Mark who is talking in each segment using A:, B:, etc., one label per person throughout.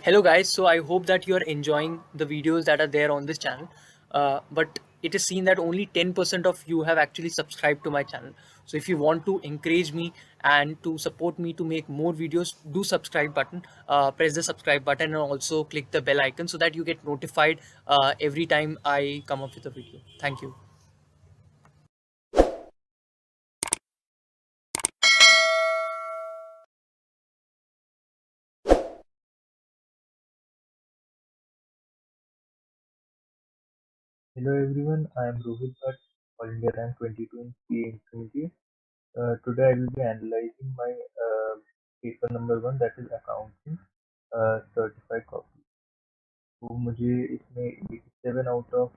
A: Hello guys, so I hope that you are enjoying the videos that are there on this channel. But it is seen that only 10% of you have actually subscribed to my channel. So if you want to encourage me and to support me to make more videos, do subscribe button, press the subscribe button and also click the bell icon so that you get notified every time I come up with a video. Thank you.
B: Hello everyone, I am Rohit Bhatt, All India Rank 22 in CA Infinity. Today I will be analyzing my paper number one, that is accounting certified copy. तो मुझे इसमें 87 out of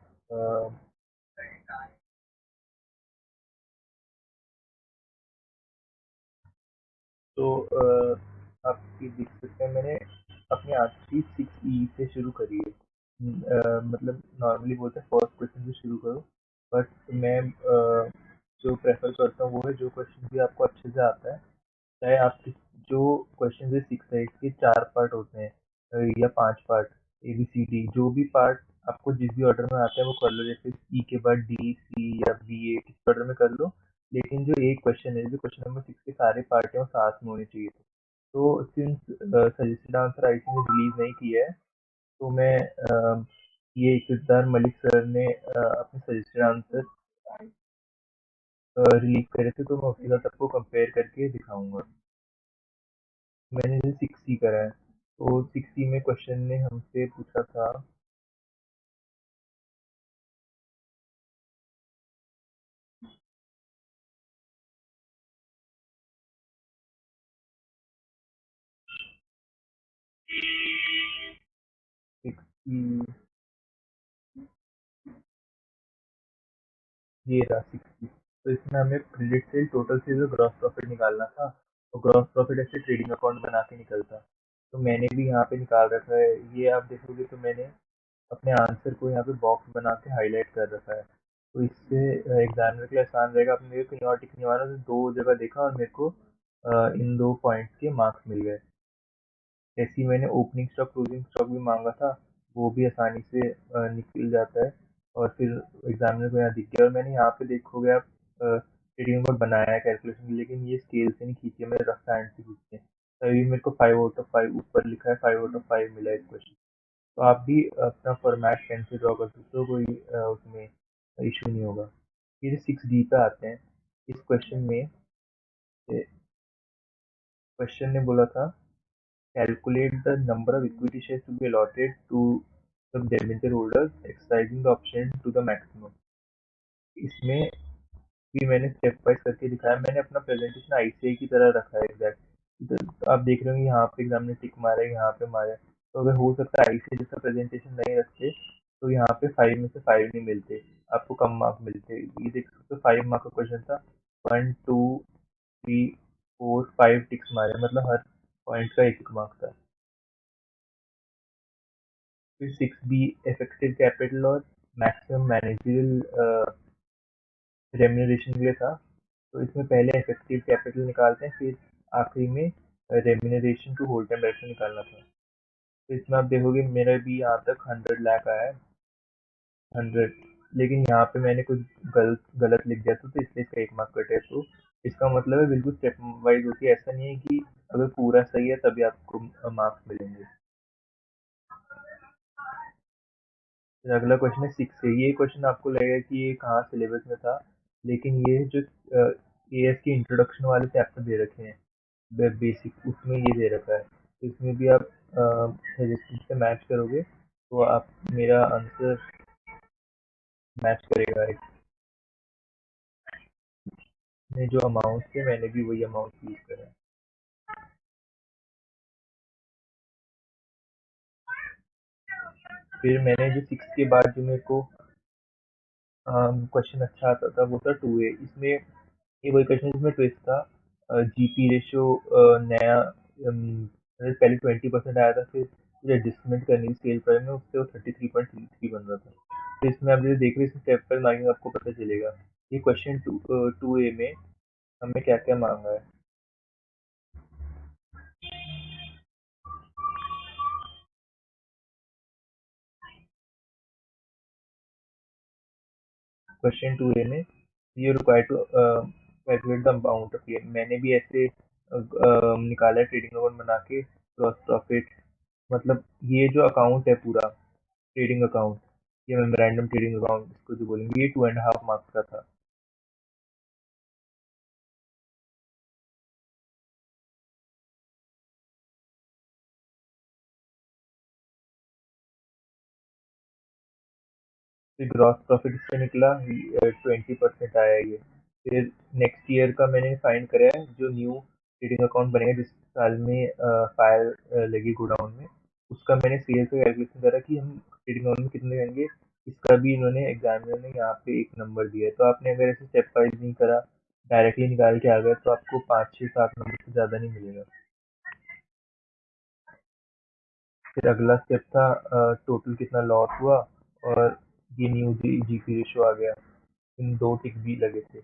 B: तो आप ये देख सकते हैं मैंने अपनी आखिरी 6E से शुरू करी है। मतलब नॉर्मली बोलते हैं फर्स्ट क्वेश्चन से शुरू करो, बट मैं जो प्रेफर करता हूँ वो है जो क्वेश्चन भी आपको अच्छे से आता है, चाहे आप जो क्वेश्चन है 6 है इसके 4 पार्ट होते हैं या 5 पार्ट, ABCD जो भी पार्ट आपको जिस भी ऑर्डर में आता है वो कर लो, जैसे ई के बाद डी सी या बी ए किस ऑर्डर में कर लो। लेकिन जो एक क्वेश्चन है, जो क्वेश्चन नंबर 6 के सारे पार्ट हैं वो साथ में होने चाहिए थे। तो सिंस सजेस्टेड आंसर आईसी ने रिलीज नहीं किया है, तो मैं ये इकतदार मलिक सर ने अपने सजेस्टेड आंसर रिलीज करे थे, तो मैं उसके साथ आपको कंपेयर करके दिखाऊंगा। मैंने जैसे 6C करा है, तो 6C में क्वेश्चन ने हमसे पूछा था कि ये रहा 6C। तो इसमें हमें क्रेडिट सेल टोटल से जो ग्रॉस प्रॉफिट निकालना था, तो ग्रॉस प्रॉफिट ऐसे ट्रेडिंग अकाउंट बना के निकलता। तो मैंने भी यहाँ पे निकाल रखा है, ये आप देखोगे तो मैंने अपने आंसर को यहाँ पे बॉक्स बना के हाईलाइट कर रखा है। तो इससे एग्जामिनर के लिए आसान रहेगा। अपने मेरे को कहीं और टिक नहीं मारा, तो दो जगह देखा और मेरे को इन दो पॉइंट्स के मार्क्स मिल गए। जैसे ही मैंने ओपनिंग स्टॉक क्लोजिंग स्टॉक भी मांगा था, वो भी आसानी से निकल जाता है और फिर एग्जामिनर को यहाँ दिख गया। और मैंने यहाँ पे देखोगे आप ट्रेडिंग बोर्ड बनाया है कैलकुलेशन के लिए, लेकिन ये स्केल से नहीं खींची है, मैंने रफ हैंड से खींची है, तभी मेरे को 5/5 ऊपर लिखा है, 5/5 मिला है इस क्वेश्चन। तो आप भी अपना फॉर्मेट पेन से ड्रॉ कर सकते हो, कोई उसमें इशू नहीं होगा। फिर 6D पे आते हैं। इस क्वेश्चन में क्वेश्चन ने बोला था calculate the number of equity shares to be allotted to the debenture holders, exercising the option to the maximum। इसमें भी मैंने स्टेप वाइज करके दिखाया। मैंने अपना प्रेजेंटेशन आईसीआई की तरह रखा है एग्जैक्ट। तो आप देख रहे हो यहाँ पे एग्जाम ने टिक मारा है, यहाँ पे मारा है। तो अगर हो सकता है आईसीआई जैसा प्रेजेंटेशन नहीं रखते तो यहाँ पे 5 में से 5 नहीं मिलते, आपको कम मार्क मिलते। ये देख सकते हो 5 मार्क का क्वेश्चन था, 1 2 3 4 5 टिक्स मारे, मतलब हर पॉइंट का एक मार्क था। फिर 6B इफेक्टिव कैपिटल और मैक्सिमम मैनेजरियल रेम्यूनरेशन के लिए था। तो इसमें पहले इफेक्टिव कैपिटल निकालते हैं, फिर आखिरी में remuneration to whole time director निकालना था। तो इसमें आप देखोगे मेरा भी यहाँ तक 100 लाख आया है, 100। लेकिन यहाँ पे मैंने कुछ गलत गलत लिख दिया था, तो इसलिए इसका एक मार्क कटे। तो इसका मतलब है बिल्कुल स्टेप वाइज होती है, ऐसा नहीं है कि अगर पूरा सही है तभी आपको मार्क्स मिलेंगे। फिर अगला क्वेश्चन है 6 है। ये क्वेश्चन आपको लगेगा कि ये कहाँ सिलेबस में था, लेकिन ये जो एएस के इंट्रोडक्शन वाले चैप्टर दे रखे हैं बेसिक, उसमें ये दे रखा है। तो इसमें भी आप सजेशन से मैच करोगे तो आप मेरा आंसर मैच करेगा। इसमें जो अमाउंट थे मैंने भी वही अमाउंट यूज करा है। फिर मैंने जो 6 के बाद जो मेरे को क्वेश्चन अच्छा आता था वो था 2A। इसमें ये वही क्वेश्चन जिसमें ट्विस्ट था। जीपी रेशियो नया मतलब पहले 20% आया था, फिर कुछ एडजस्टमेंट करनी थी सेल प्राइस में, उससे वो 33.33 बन रहा था। तो इसमें आप जैसे देख रहे हैं स्टेप बाय मार्किंग आपको पता चलेगा। ये क्वेश्चन 2A में हमें क्या क्या मांगा है। क्वेश्चन 2A में you required to calculate the amount of ये, मैंने भी ऐसे निकाला है ट्रेडिंग अकाउंट बना के ग्रॉस प्रॉफिट, मतलब ये जो अकाउंट है पूरा ट्रेडिंग अकाउंट, ये मेमोरेंडम ट्रेडिंग अकाउंट इसको जो बोलेंगे, ये 2.5 मार्क्स का था। फिर ग्रॉस प्रॉफिट इससे निकला 20% आया ये। फिर नेक्स्ट ईयर का मैंने फाइंड करा है, जो न्यू ट्रेडिंग अकाउंट बनेगा जिस साल में फायर लगी गोडाउन में, उसका मैंने सेल का कैलकुलेशन करा कि हम ट्रेडिंग अकाउंट में कितने लेंगे, इसका भी इन्होंने एग्जामिनर ने यहाँ पे एक नंबर दिया है। तो आपने अगर ऐसे स्टेप वाइज नहीं करा, डायरेक्टली निकाल के आ गए, तो आपको 5 6 7 नंबर से ज़्यादा नहीं मिलेगा। फिर अगला स्टेप था टोटल कितना लॉस हुआ, और ये न्यू जीपी रेशो आ गया, इन दो टिक भी लगे थे।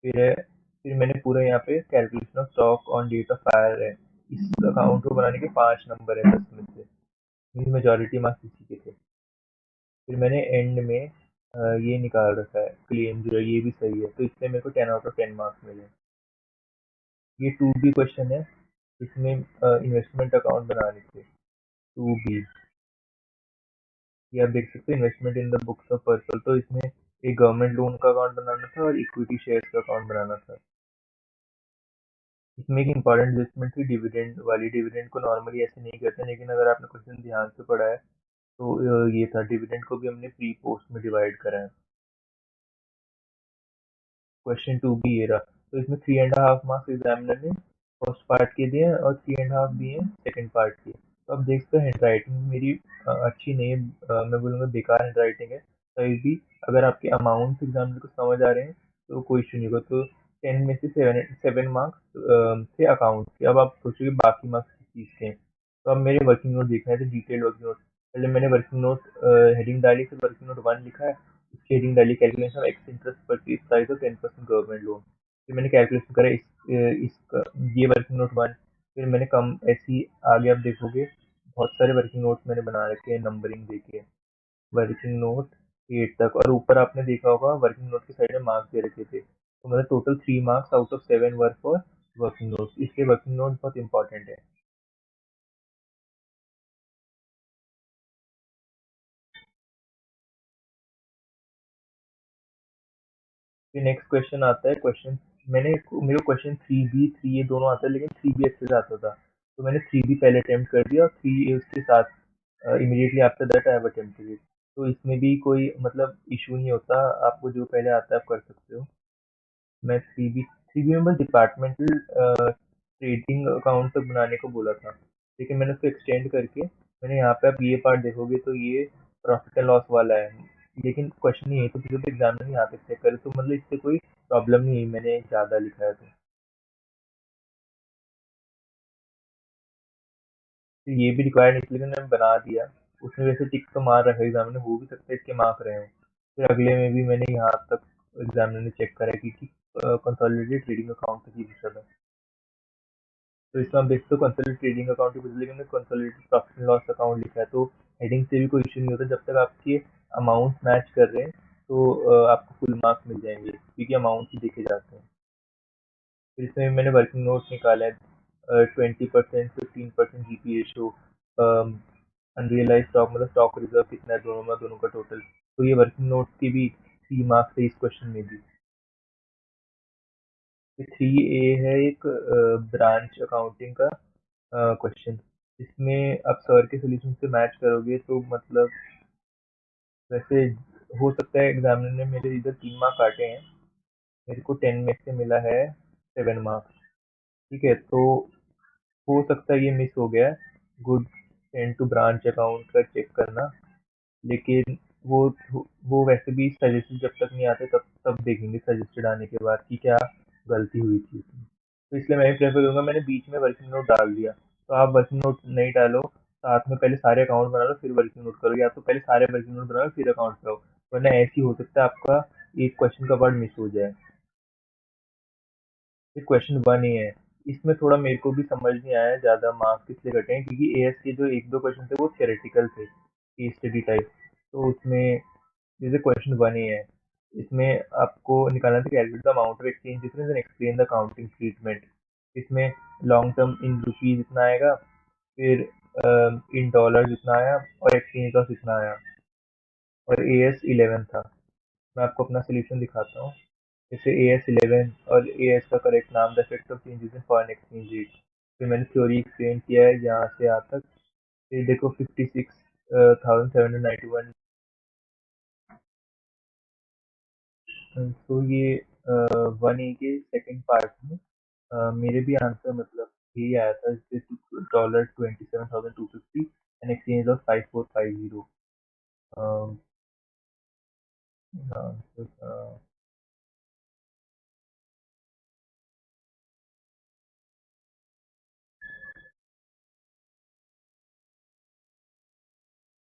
B: फिर मैंने पूरा यहाँ पे calculation of stock on date of fire है, इस अकाउंट को बनाने के 5 नंबर है 10 में से, मेजोरिटी मार्क्स इसी के थे। फिर मैंने एंड में ये निकाल रखा है क्लेम जो है, ये भी सही है, तो इसमें मेरे को 10 आउट ऑफ 10 मार्क्स मिले। ये 2B क्वेश्चन है, इसमें इन्वेस्टमेंट अकाउंट बनाने थे 2B। ये आप देख सकते हो, investment in the books of purple, तो इसमें एक गवर्नमेंट लोन का अकाउंट बनाना था और इक्विटी शेयर्स का अकाउंट बनाना था। इसमें एक इंपॉर्टेंट एडजस्टमेंट थी डिविडेंड वाली, डिविडेंड को नॉर्मली ऐसे नहीं करते, लेकिन अगर आपने क्वेश्चन ध्यान से पढ़ा है तो ये था, डिविडेंड को भी हमने प्री पोस्ट में डिवाइड करा है। क्वेश्चन 2B ये रहा, तो इसमें 3.5 मार्क्स एग्जामिनर ने फर्स्ट पार्ट के दिए हैं और 3.5 दिए हैं सेकंड पार्ट के। तो अब देखते हैं, हैंड राइटिंग मेरी अच्छी नहीं है, मैं बोलूँगा बेकार हैंड राइटिंग है, तभी भी अगर आपके अमाउंट एग्जामिनर को समझ आ रहे हैं तो कोई इशू नहीं होगा। तो 10 में से 7 मार्क्स थे अकाउंट के। अब आप सोचोगे बाकी मार्क्स किस चीज़ के हैं, तो अब मेरे वर्किंग नोट देखना है, तो डिटेल्ड वर्किंग नोट। पहले मैंने वर्किंग नोट हेडिंग डाली, फिर वर्किंग नोट 1 लिखा है, उसकी हेडिंग डाली calculation of x interest purchase price of 10% government loan. फिर मैंने कैलकुलेशन करा इसका, ये वर्किंग नोट 1। फिर मैंने कम ऐसी आगे आप देखोगे बहुत सारे वर्किंग नोट्स मैंने बना रखे हैं नंबरिंग देके, वर्किंग नोट 8 तक, और ऊपर आपने देखा होगा वर्किंग नोट के साइड में मार्क्स दे रखे थे, तो मतलब total 3 marks out of 7 work for working note, इसलिए वर्किंग नोट बहुत इंपॉर्टेंट है। फिर नेक्स्ट क्वेश्चन आता है, क्वेश्चन मेरे को क्वेश्चन 3B 3A दोनों आता है, लेकिन 3B अच्छे से आता था, तो मैंने 3B पहले अटेम्प्ट कर दिया और 3A उसके साथ immediately after that I have attempted it. तो इसमें भी कोई मतलब इशू नहीं होता, आपको जो पहले आता है आप कर सकते हो। मैं 3B में बस डिपार्टमेंटल ट्रेडिंग अकाउंट तक बनाने को बोला था, लेकिन मैंने उसको एक्सटेंड करके, मैंने यहाँ पे आप ये पार्ट देखोगे तो ये प्रॉफिट एंड लॉस वाला है, लेकिन क्वेश्चन ये है तो किसी तो एग्जाम में यहाँ पे चेक करे, तो मतलब इससे कोई प्रॉब्लम नहीं है, मैंने ज़्यादा लिखा है तो ये भी रिक्वायर्ड नहीं, लेकिन मैंने बना दिया। उसने वैसे टिक तो मार रखा है एग्जामिनर, हो भी सकता है इसके मार्क रहे हो। फिर अगले में भी मैंने यहाँ तक एग्जामिनर ने चेक करा कि कंसोलिडेटेड ट्रेडिंग अकाउंट तक ही पूछा था। तो इसमें आप देखते हो कंसोलिडेटेड ट्रेडिंग अकाउंट की बदले में consolidated profit and loss account लिखा है, तो हेडिंग से भी कोई इशू नहीं होता, जब तक आपके अमाउंट मैच कर रहे हैं तो आपको फुल मार्क्स मिल जाएंगे, क्योंकि अमाउंट ही देखे जाते हैं। फिर इसमें मैंने वर्किंग नोट निकाला है, 20%, 15% जीपी रेशो, अनरियलाइज स्टॉक मतलब स्टॉक रिजर्व कितना है दोनों में, दोनों का टोटल। तो ये वर्किंग नोट की भी 3 मार्क्स है इस क्वेश्चन में भी। 3A है एक ब्रांच अकाउंटिंग का क्वेश्चन, इसमें आप सर के सोल्यूशन से मैच करोगे तो मतलब, वैसे हो सकता है एग्जामिनर ने मेरे इधर 3 मार्क काटे हैं, मेरे को 10 में से मिला है 7 मार्क्स। ठीक है, तो हो सकता है ये मिस हो गया है, good and to branch account का चेक करना, लेकिन वो वो वैसे भी सजेशन जब तक नहीं आते तब तब देखेंगे सजेस्टेड आने के बाद कि क्या गलती हुई थी उसमें। तो इसलिए मैं भी प्रेफर करूंगा, मैंने बीच में वर्किंग नोट डाल दिया, तो आप वर्किंग नोट नहीं डालो, साथ में पहले सारे अकाउंट बना लो फिर वर्किंग नोट करो, या तो पहले सारे वर्किंग नोट बना लो फिर अकाउंट करो, वरना ऐसी हो सकता है आपका एक क्वेश्चन का वर्ड मिस हो जाए। फिर क्वेश्चन 1A है, इसमें थोड़ा मेरे को भी समझ नहीं आया ज़्यादा मार्क्स इसलिए घटे हैं, क्योंकि एएस के जो एक दो क्वेश्चन थे वो थियोरेटिकल थे, केस स्टडी टाइप। तो उसमें जैसे क्वेश्चन 1A है, इसमें आपको निकालना था calculate the amount of exchange difference and explain the counting treatment. इसमें लॉन्ग टर्म इन रुपीज इतना आएगा, फिर इन डॉलर इतना आया, और एक्सचेंज लॉस इतना आया, और AS11 था। मैं आपको अपना सोल्यूशन दिखाता हूँ। जैसे AS11 और AS का करेक्ट नाम the effect of changes in foreign exchange rate. फिर मैंने थ्योरी एक्सप्लेन किया है यहाँ से यहाँ तक। फिर देखो 56,791। तो ये 1A के सेकंड पार्ट में मेरे भी आंसर मतलब यही आया था, जैसे $27,250 एंड एक्सचेंज ऑफ 5450। हाँ, तो,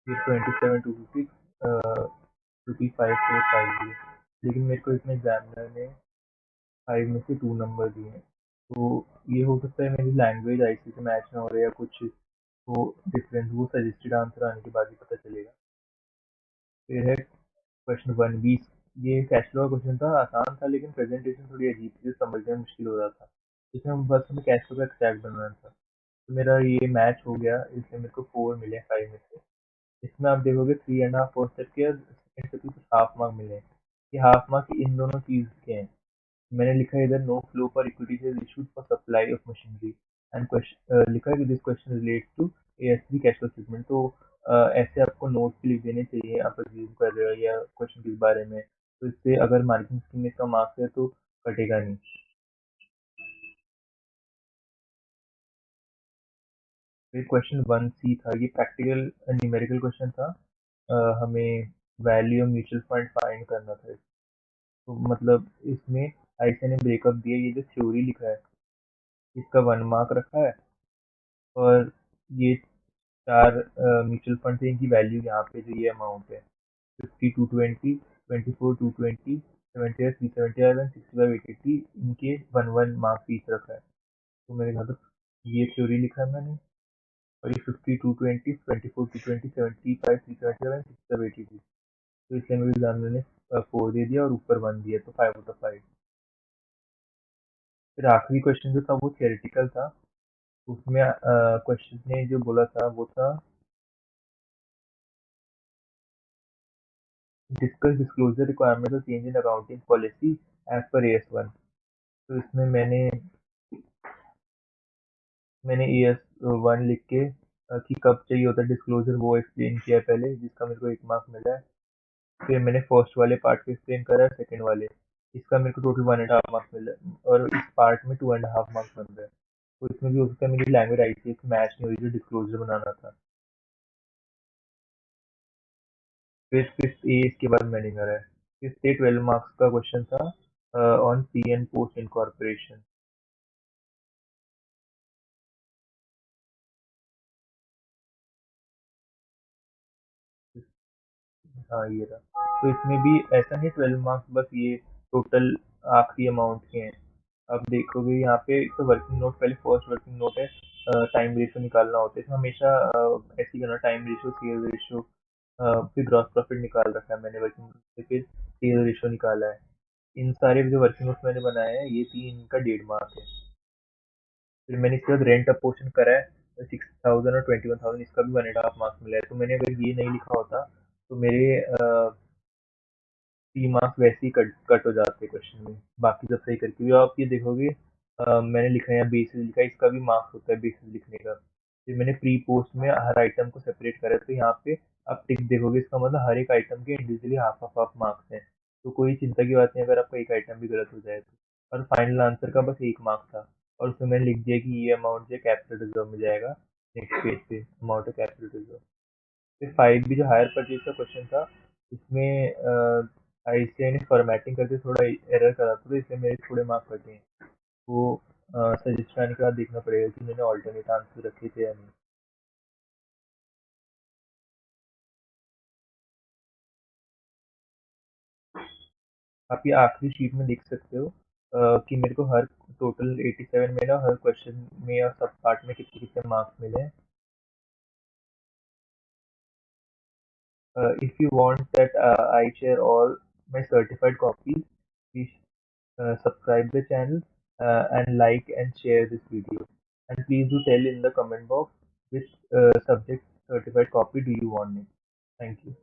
B: ये 27,250 रुपी 5450। लेकिन मेरे को इसमें एग्जामिनर ने 5 में से 2 नंबर दिए हैं। तो ये हो सकता है मेरी लैंग्वेज आईसी से मैच ना हो रहा, या कुछ वो डिफरेंस, वो सजेस्टेड आंसर आने के बाद ही पता चलेगा। फिर है क्वेश्चन 1B। ये कैश फ्लो का क्वेश्चन था, आसान था, लेकिन प्रेजेंटेशन थोड़ी अजीब थी, समझने में मुश्किल हो रहा था। इसमें बस हमें कैश फ्लो का एक्सट्रैक्ट बनाना था। तो मेरा ये मैच हो गया, इसलिए मेरे को 4 मिले 5 में से। इसमें आप देखोगे 3.5 फर्स्ट स्टेप के, सेकंड स्टेप के कुछ हाफ मार्क मिले हैं। ये हाफ मार्क इन दोनों चीज के हैं। मैंने लिखा है इधर no flow for equity is issued for supply of machinery, and question लिखा है कि this question relate to AS3 cash flow statement. तो ऐसे आपको नोट लिख देने चाहिए, आप अज्यूम कर रहे हो या क्वेश्चन किस बारे में, तो इससे अगर मार्किंग स्कीम में इसका मार्क्स है तो कटेगा नहीं। फिर क्वेश्चन 1C था, ये प्रैक्टिकल न्यूमेरिकल क्वेश्चन था। हमें value of mutual fund find करना था। तो मतलब इसमें आईसीए ने ब्रेकअप दिया, ये जो थ्योरी लिखा है इसका 1 मार्क रखा है, और ये 4 म्यूचुअल फंड थे, इनकी वैल्यू यहाँ पे जो ये अमाउंट है 50, 220, 24, 220, 75, 375 एंड 65, 83, इनके 1 मार्क्स ईच रखा है। तो मेरे ख्याल से ये थ्योरी लिखा है मैंने, और ये 50, 220, 24, 220, 75, 375 एंड 67, 83। तो इसलिए मेरे एग्जामिनर ने 4 दे दिया और ऊपर 1 दिया, तो 5/5। फिर आखिरी क्वेश्चन जो था वो थियोरेटिकल था। उसमें क्वेश्चन ने जो बोला था वो था discuss disclosure requirement of change in accounting policy as per AS1। तो इसमें मैंने AS1 लिख के कि कब चाहिए होता है डिस्क्लोजर, वो एक्सप्लेन किया पहले, जिसका मेरे को 1 मार्क मिला है। फिर मैंने फर्स्ट वाले पार्ट को एक्सप्लेन करा है, सेकंड वाले, इसका मेरे को टोटल 1.5 मार्क्स मिला है, और इस पार्ट में 2.5 मार्क्स बन रहा है। तो इसमें भी हो सकता है मेरी लैंग्वेज आई थी, मैच नहीं हुई जो डिस्क्लोजर बनाना था। फिर 5th A इसके बाद मैंने करा है। 5th A 12 मार्क्स का क्वेश्चन था on pre and post incorporation. हाँ ये रहा। तो इसमें भी ऐसा नहीं 12 मार्क्स बस ये टोटल आखिरी अमाउंट के हैं। अब देखोगे यहाँ पे तो वर्किंग नोट, पहले फर्स्ट वर्किंग नोट है, टाइम रेशियो निकालना होता है इसमें हमेशा। ऐसे ही करना, टाइम रेशियो, सेल रेशियो, फिर ग्रॉस प्रॉफिट निकाल रखा है मैंने वर्किंग नोट से, फिर सेल रेशियो निकाला है। इन सारे जो वर्किंग नोट्स मैंने बनाए हैं ये 3, इनका 1.5 मार्क है। फिर मैंने इसके बाद रेंट अ पोर्शन करा है 6,000 और 21,000, इसका भी 1.5 मार्क्स मिला है। तो मैंने अगर ये नहीं लिखा होता तो मेरे 3 मार्क्स वैसे ही कट हो जाते क्वेश्चन में, बाकी सब सही करके भी। आप ये देखोगे मैंने लिखा है यहाँ बेसिस लिखा है, इसका भी मार्क्स होता है बेसिस लिखने का। फिर मैंने प्री पोस्ट में हर आइटम को सेपरेट करा है, तो यहाँ पे आप टिक देखोगे, इसका मतलब हर एक आइटम के individually half half half marks हैं। तो कोई चिंता की बात नहीं अगर आपका एक आइटम भी गलत हो जाए तो। और फाइनल आंसर का बस 1 मार्क था, और उसमें मैंने लिख दिया कि ये अमाउंट जो कैपिटल रिजर्व में जाएगा, नेक्स्ट पेज पे अमाउंट ऑफ कैपिटल रिजर्व। फिर 5B जो हायर परचेज का क्वेश्चन था, इसमें आईसीआई ने फॉर्मेटिंग करके थोड़ा एरर करा था, तो इसलिए मेरे थोड़े मार्क्स कटे हैं। वो सजेस्ट करने के बाद देखना पड़ेगा कि मैंने ऑल्टरनेट आंसर रखे थे या नहीं। आप ये आखिरी शीट में देख सकते हो कि मेरे को हर टोटल 87 मिला, हर क्वेश्चन में या सब पार्ट में कितने कितने मार्क्स मिले हैं। If you want that I share all my certified copies, please subscribe the channel and like and share this video. And please do tell in the comment box which subject certified copy do you want next. Thank you.